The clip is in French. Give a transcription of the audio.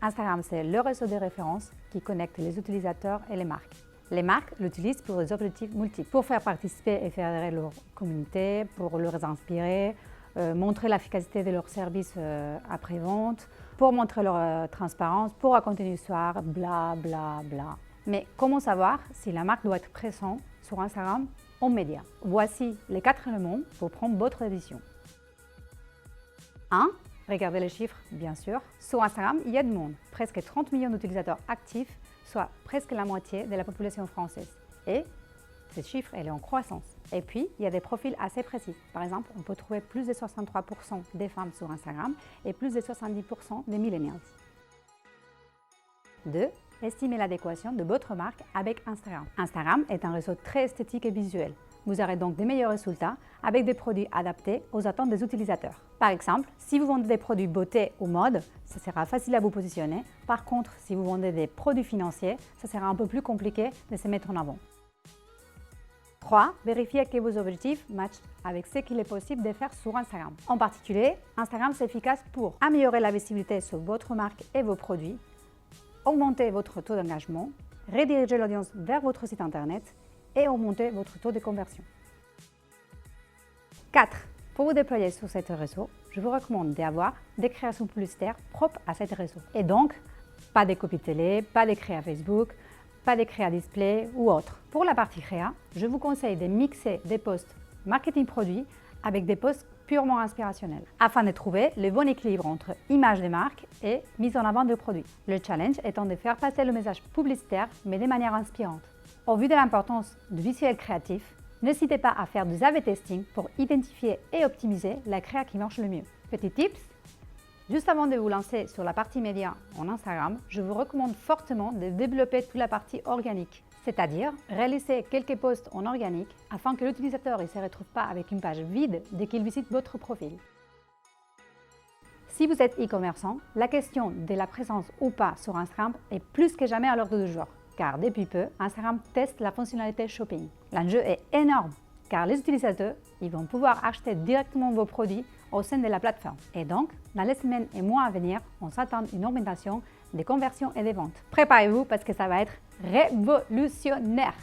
Instagram, c'est le réseau de référence qui connecte les utilisateurs et les marques. Les marques l'utilisent pour des objectifs multiples, pour faire participer et fédérer leur communauté, pour leur inspirer, montrer l'efficacité de leurs services après-vente, pour montrer leur transparence, pour raconter une histoire, bla bla bla. Mais comment savoir si la marque doit être présente sur Instagram ou médias? Voici les 4 éléments pour prendre votre décision. 1. Regardez les chiffres, bien sûr. Sur Instagram, il y a du monde, presque 30 millions d'utilisateurs actifs, soit presque la moitié de la population française. Et ce chiffre, elle est en croissance. Et puis, il y a des profils assez précis. Par exemple, on peut trouver plus de 63% des femmes sur Instagram et plus de 70% des millennials. 2. Estimez l'adéquation de votre marque avec Instagram. Instagram est un réseau très esthétique et visuel. Vous aurez donc des meilleurs résultats avec des produits adaptés aux attentes des utilisateurs. Par exemple, si vous vendez des produits beauté ou mode, ça sera facile à vous positionner. Par contre, si vous vendez des produits financiers, ça sera un peu plus compliqué de se mettre en avant. 3. Vérifiez que vos objectifs matchent avec ce qu'il est possible de faire sur Instagram. En particulier, Instagram c'est efficace pour améliorer la visibilité sur votre marque et vos produits, augmenter votre taux d'engagement, rediriger l'audience vers votre site internet et augmenter votre taux de conversion. 4. Pour vous déployer sur ce réseau, je vous recommande d'avoir des créations publicitaires propres à ce réseau. Et donc, pas de copie télé, pas de créa Facebook, pas de créa display ou autre. Pour la partie créa, je vous conseille de mixer des posts marketing produit avec des posts purement inspirationnels, afin de trouver le bon équilibre entre image de marque et mise en avant de produits. Le challenge étant de faire passer le message publicitaire, mais de manière inspirante. Au vu de l'importance du visuel créatif, n'hésitez pas à faire du A/B testing pour identifier et optimiser la créa qui marche le mieux. Petit tips, juste avant de vous lancer sur la partie média en Instagram, je vous recommande fortement de développer toute la partie organique, c'est-à-dire réaliser quelques posts en organique afin que l'utilisateur ne se retrouve pas avec une page vide dès qu'il visite votre profil. Si vous êtes e-commerçant, la question de la présence ou pas sur Instagram est plus que jamais à l'ordre du jour. Car depuis peu, Instagram teste la fonctionnalité shopping. L'enjeu est énorme car les utilisateurs ils vont pouvoir acheter directement vos produits au sein de la plateforme. Et donc, dans les semaines et mois à venir, on s'attend à une augmentation des conversions et des ventes. Préparez-vous parce que ça va être révolutionnaire!